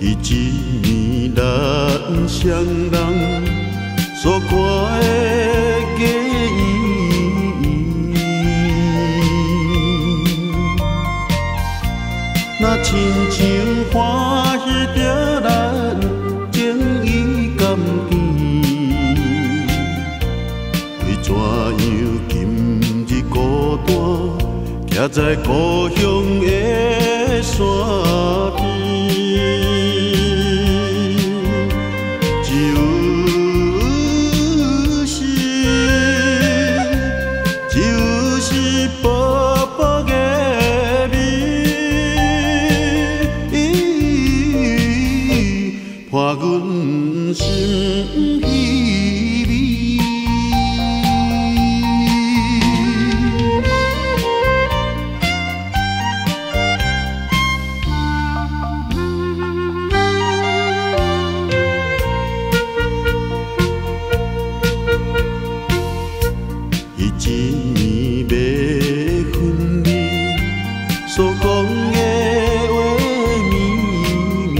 伊一年咱双人所看的假意，若亲像欢喜着咱情意甘甜，为怎样今日孤单，徛在故乡的山边？就是薄薄的美，破阮心稀微。一年要分离，所讲的话绵绵，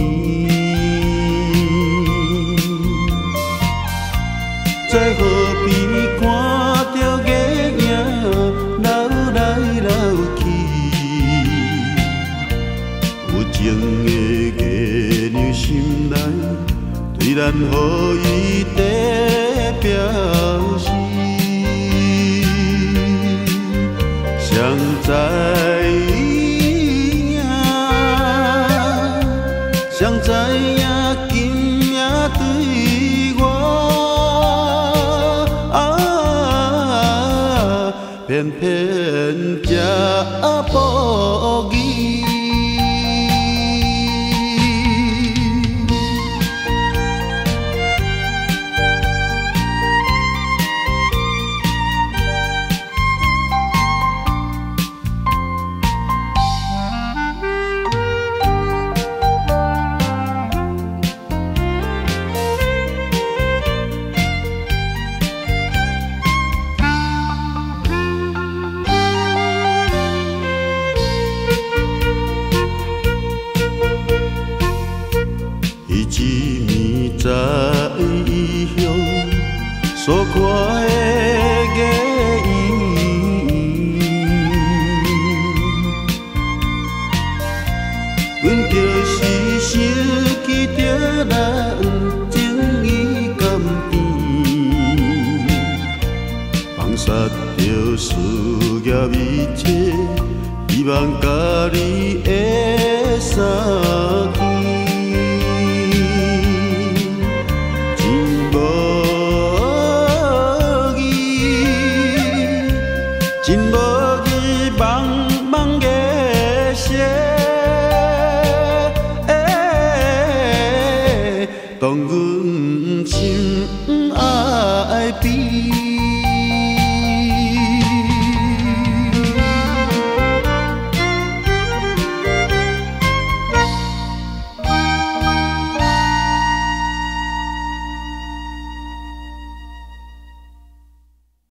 在河边看着月影流来流去，有情的月娘心内，对咱予伊在表示。谁知影，谁知影，今夜对我偏偏这无义。一年在异乡所看的假意，阮就是想起着咱情意甘甜，放下着事业一切，希望甲你会相见。真无义，茫茫夜色，当阮